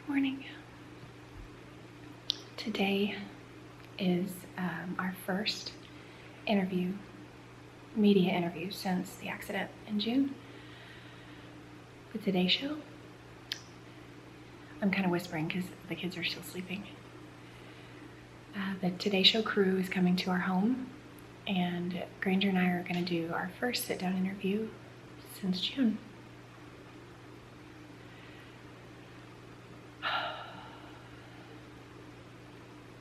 Morning. Today is our first media interview since the accident in June. The Today Show. I'm kind of whispering because the kids are still sleeping. The Today Show crew is coming to our home, and Granger and I are going to do our first sit-down interview since June.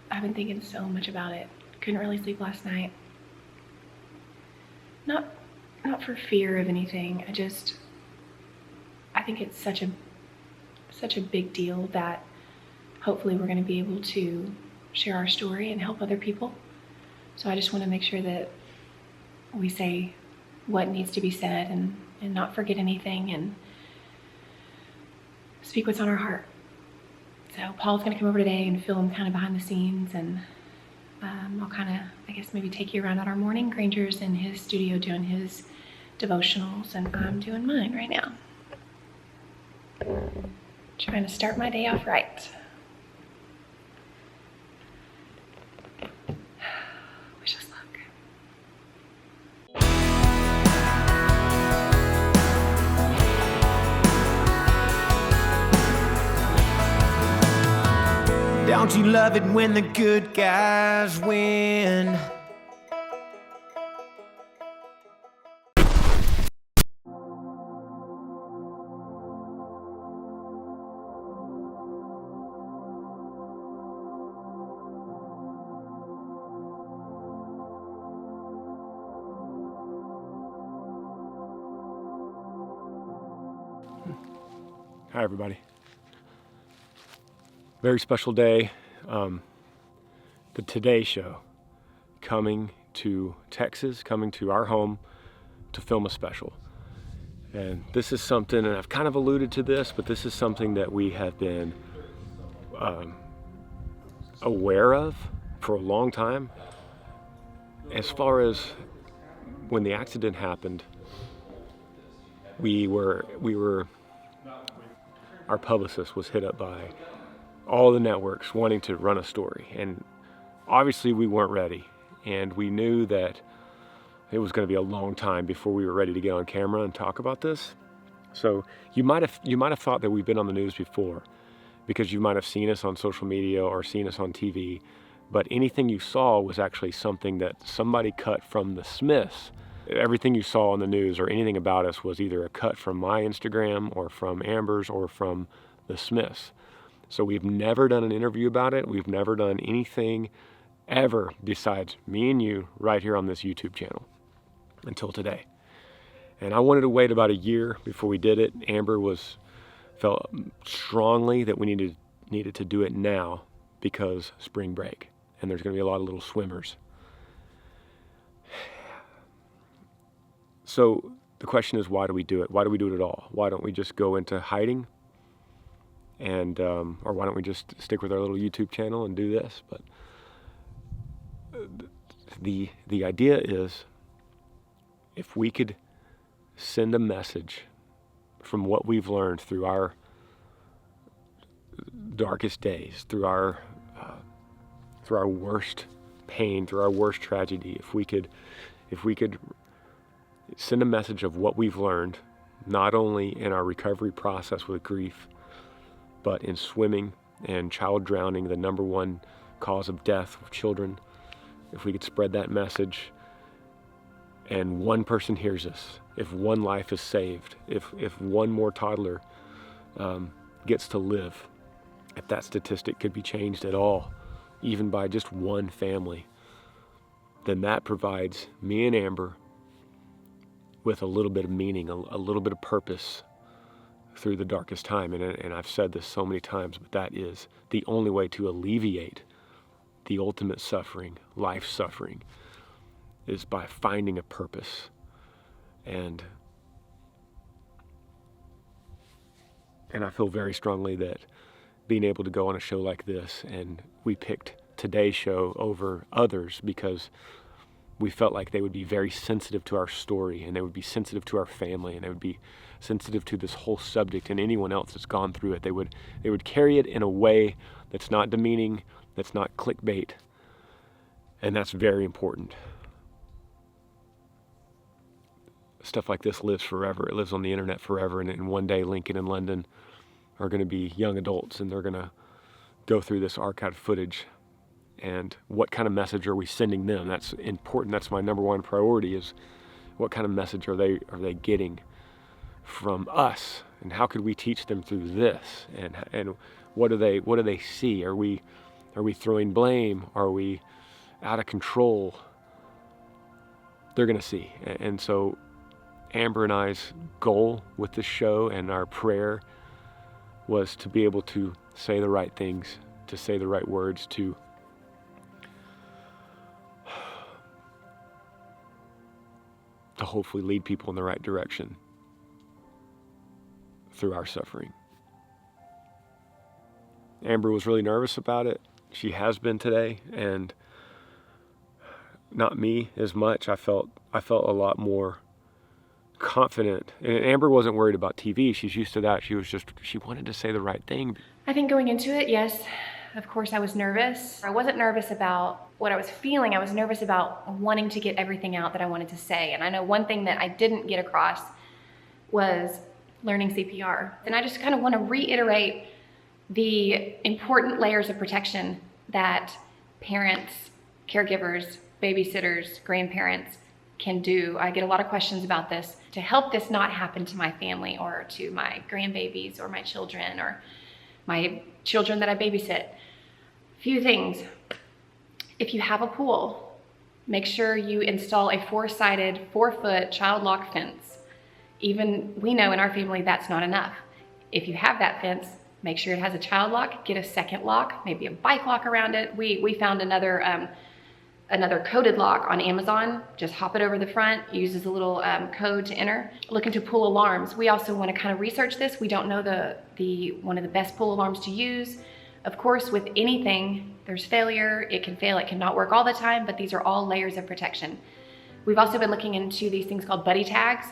I've been thinking so much about it. Couldn't really sleep last night. Not for fear of anything. I think it's such a big deal that hopefully we're going to be able to share our story and help other people. So I just want to make sure that we say what needs to be said and not forget anything and speak what's on our heart. So Paul's going to come over today and film kind of behind the scenes, and I'll kind of, I guess, maybe take you around on our morning. Granger's in his studio doing his devotionals, and I'm doing mine right now. Trying to start my day off right. Wish us luck. Don't you love it when the good guys win? Hi everybody. Very special day. The Today Show coming to Texas, coming to our home to film a special. And this is something, and I've kind of alluded to this, but this is something that we have been aware of for a long time. As far as when the accident happened, our publicist was hit up by all the networks wanting to run a story, and obviously we weren't ready, and we knew that it was going to be a long time before we were ready to get on camera and talk about this. So you might have thought that we've been on the news before, because you might have seen us on social media or seen us on TV, but anything you saw was actually something that somebody cut from the Smiths. Everything you saw on the news or anything about us was either a cut from my Instagram or from Amber's or from the Smiths. So we've never done an interview about it. We've never done anything ever besides me and you right here on this YouTube channel until today. And I wanted to wait about a year before we did it. Amber felt strongly that we needed to do it now because spring break, and there's going to be a lot of little swimmers. So the question is, why do we do it? Why do we do it at all? Why don't we just go into hiding? And or why don't we just stick with our little YouTube channel and do this? But the idea is, if we could send a message from what we've learned through our darkest days, through our worst pain, through our worst tragedy, if we could send a message of what we've learned, not only in our recovery process with grief, but in swimming and child drowning, the number one cause of death of children. If we could spread that message and one person hears us, if one life is saved, if one more toddler gets to live, if that statistic could be changed at all, even by just one family, then that provides me and Amber with a little bit of meaning, a little bit of purpose through the darkest time. And I've said this so many times, but that is the only way to alleviate the ultimate suffering, life suffering, is by finding a purpose. And I feel very strongly that being able to go on a show like this, and we picked Today's show over others because we felt like they would be very sensitive to our story, and they would be sensitive to our family, and they would be sensitive to this whole subject and anyone else that's gone through it. They would carry it in a way that's not demeaning, that's not clickbait, and that's very important. Stuff like this lives forever. It lives on the internet forever, and one day Lincoln and London are going to be young adults, and they're going to go through this archived footage. And what kind of message are we sending them? That's important. That's my number one priority, is what kind of message are they getting from us, and how could we teach them through this? And what do they see? Are we throwing blame? Are we out of control? They're going to see. And so Amber and I's goal with this show and our prayer was to be able to say the right things, to say the right words, to hopefully lead people in the right direction through our suffering. Amber was really nervous about it. She has been today, and not me as much. I felt a lot more confident. And Amber wasn't worried about TV. She's used to that. She wanted to say the right thing. I think going into it, yes, of course I was nervous. I wasn't nervous about what I was feeling. I was nervous about wanting to get everything out that I wanted to say. And I know one thing that I didn't get across was learning CPR. And I just kind of want to reiterate the important layers of protection that parents, caregivers, babysitters, grandparents can do. I get a lot of questions about this. To help this not happen to my family or to my grandbabies or my children or my children that I babysit. Few things. If you have a pool, make sure you install a 4-sided, 4-foot child lock fence. Even we know in our family that's not enough. If you have that fence, make sure it has a child lock, get a second lock, maybe a bike lock around it. We found another coded lock on Amazon. Just hop it over the front, uses a little code to enter. Look into pool alarms. We also want to kind of research this. We don't know one of the best pool alarms to use. Of course, with anything, there's failure. It can fail, it cannot work all the time, but these are all layers of protection. We've also been looking into these things called buddy tags.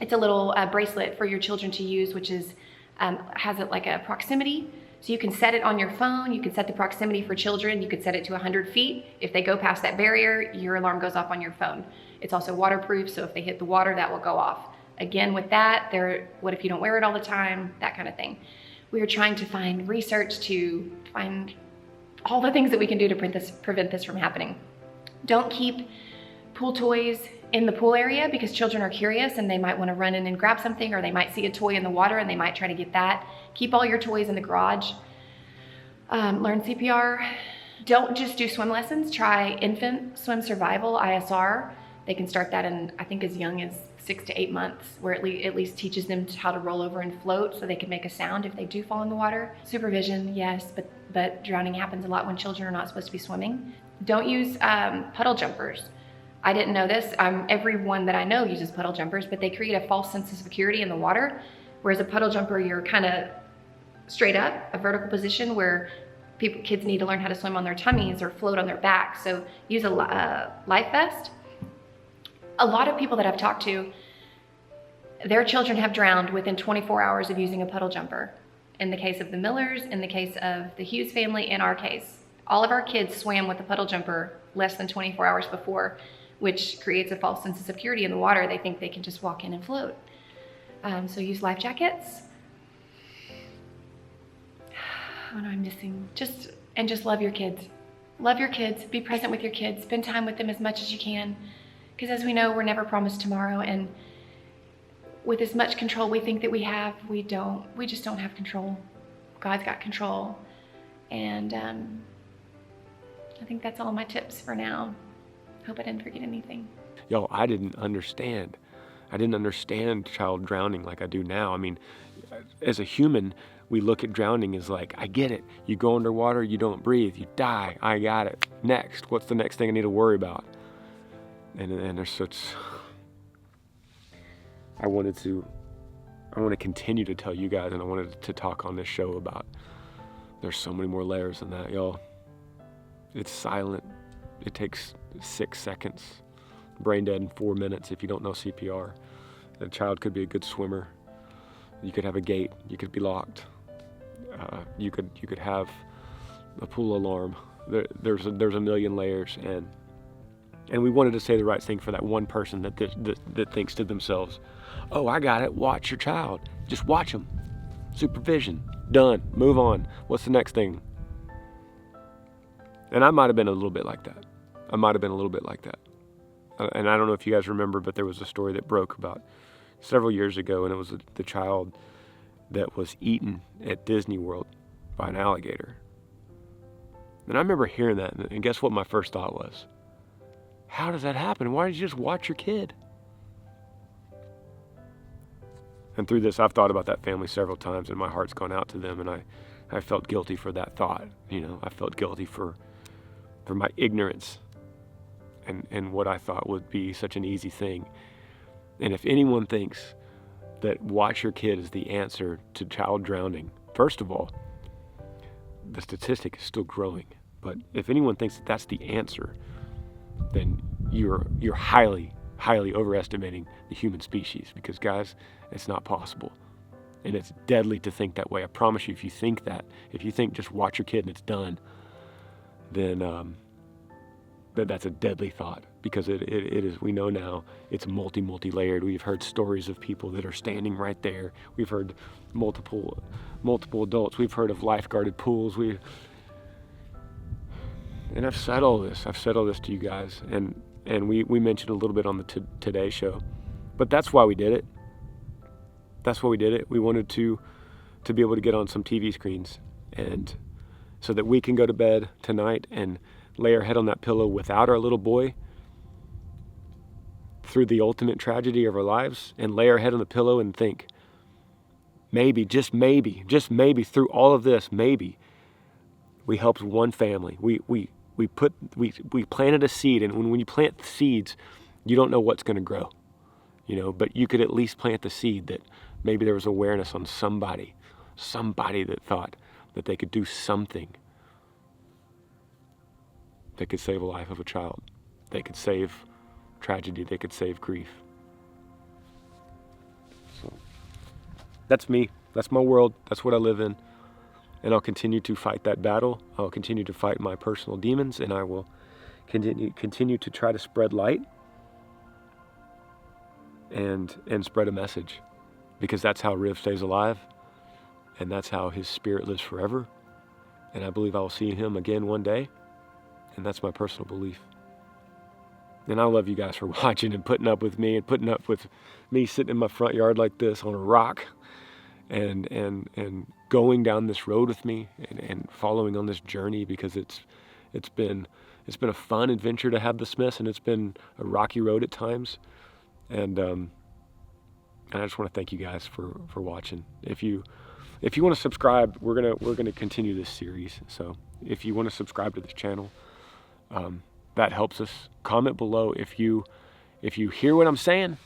It's a little bracelet for your children to use, which has it like a proximity. So you can set it on your phone. You can set the proximity for children. You could set it to 100 feet. If they go past that barrier, your alarm goes off on your phone. It's also waterproof, so if they hit the water, that will go off. Again, with that, what if you don't wear it all the time? That kind of thing. We are trying to find research to find all the things that we can do to prevent this from happening. Don't keep pool toys in the pool area because children are curious and they might want to run in and grab something, or they might see a toy in the water and they might try to get that. Keep all your toys in the garage. Learn CPR. Don't just do swim lessons. Try infant swim survival, ISR. They can start that in, I think, as young as 6 to 8 months, where it at least teaches them how to roll over and float so they can make a sound if they do fall in the water. Supervision, yes, but drowning happens a lot when children are not supposed to be swimming. Don't use puddle jumpers. I didn't know this. Everyone that I know uses puddle jumpers, but they create a false sense of security in the water. Whereas a puddle jumper, you're kind of straight up, a vertical position where kids need to learn how to swim on their tummies or float on their backs. So use a life vest. A lot of people that I've talked to, their children have drowned within 24 hours of using a puddle jumper. In the case of the Millers, in the case of the Hughes family, in our case, all of our kids swam with a puddle jumper less than 24 hours before, which creates a false sense of security in the water. They think they can just walk in and float. So use life jackets. What am I missing? Just love your kids. Love your kids, be present with your kids, spend time with them as much as you can. Because as we know, we're never promised tomorrow, and with as much control we think that we have, we just don't have control. God's got control. And I think that's all my tips for now. Hope I didn't forget anything. Yo, I didn't understand child drowning like I do now. I mean, as a human, we look at drowning as like, I get it. You go underwater, you don't breathe, you die. I got it. Next, what's the next thing I need to worry about? And there's such, I want to continue to tell you guys, and I wanted to talk on this show about, there's so many more layers than that, y'all. It's silent. it takes 6 seconds. Brain dead in 4 minutes if you don't know CPR. The child could be a good swimmer. You could have a gate. You could be locked. You could have a pool alarm. There's a million layers, and we wanted to say the right thing for that one person that thinks to themselves, "Oh, I got it. Watch your child. Just watch them. Supervision. Done. Move on. What's the next thing?" And I might have been a little bit like that. And I don't know if you guys remember, but there was a story that broke about several years ago, and it was the child that was eaten at Disney World by an alligator. And I remember hearing that, and guess what my first thought was? How does that happen? Why did you just watch your kid? And through this, I've thought about that family several times, and my heart's gone out to them, and I felt guilty for that thought. I felt guilty for my ignorance and what I thought would be such an easy thing. And if anyone thinks that watch your kid is the answer to child drowning, first of all, the statistic is still growing. But if anyone thinks that that's the answer, then you're highly, highly overestimating the human species, because guys, it's not possible. And it's deadly to think that way. I promise you, if you think just watch your kid and it's done, then that's a deadly thought, because it is, we know now, it's multi-layered. We've heard stories of people that are standing right there. We've heard multiple adults. We've heard of lifeguarded pools. And I've said all this to you guys, and we mentioned a little bit on the Today Show, but that's why we did it. We wanted to be able to get on some TV screens, and so that we can go to bed tonight and lay our head on that pillow without our little boy through the ultimate tragedy of our lives, and lay our head on the pillow and think, maybe, just maybe through all of this, maybe we helped one family. We planted a seed, and when you plant seeds, you don't know what's going to grow, but you could at least plant the seed that maybe there was awareness on somebody that thought that they could do something that could save a life of a child. They could save tragedy. They could save grief. So that's me. That's my world. That's what I live in. And I'll continue to fight that battle. I'll continue to fight my personal demons, and I will continue to try to spread light and spread a message, because that's how Riv stays alive, and that's how his spirit lives forever. And I believe I will see him again one day. And that's my personal belief. And I love you guys for watching and putting up with me, and putting up with me sitting in my front yard like this on a rock, and going down this road with me, and following on this journey, because it's been a fun adventure to have the Smiths, and it's been a rocky road at times. And I just want to thank you guys for watching. If you want to subscribe, we're gonna continue this series. So if you want to subscribe to this channel, that helps us. Comment below if you hear what I'm saying,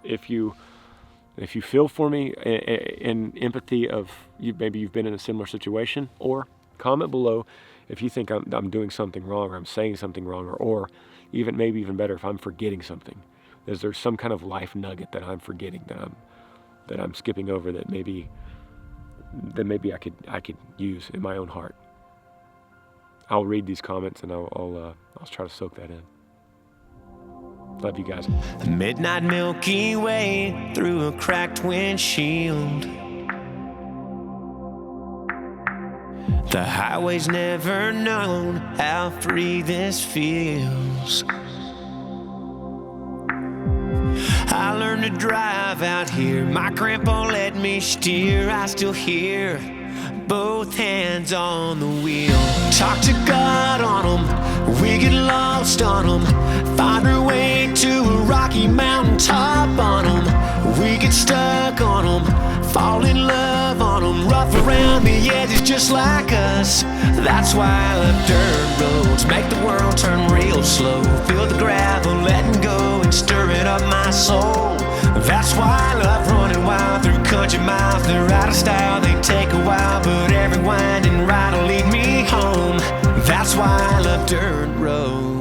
if you feel for me in empathy of you, maybe you've been in a similar situation, or comment below if you think I'm doing something wrong, or I'm saying something wrong, or maybe even better, if I'm forgetting something. Is there some kind of life nugget that I'm forgetting, that I'm skipping over, that maybe I could use in my own heart? I'll read these comments, and I'll try to soak that in. Love you guys. The midnight Milky Way through a cracked windshield. The highway's never known how free this feels. I learned to drive out here. My grandpa let me steer. I still hear both hands on the wheel. Talk to God on them. We get lost on them. Find our way to a rocky mountain top on them. We get stuck on them. Fall in love on them. Rough around the edges just like us. That's why I love dirt roads. Make the world turn real slow. Feel the gravel letting go and stirring up my soul. That's why I love running wild through country miles. They're out of style, they take a while, but every winding ride will lead me home. That's why I love dirt roads.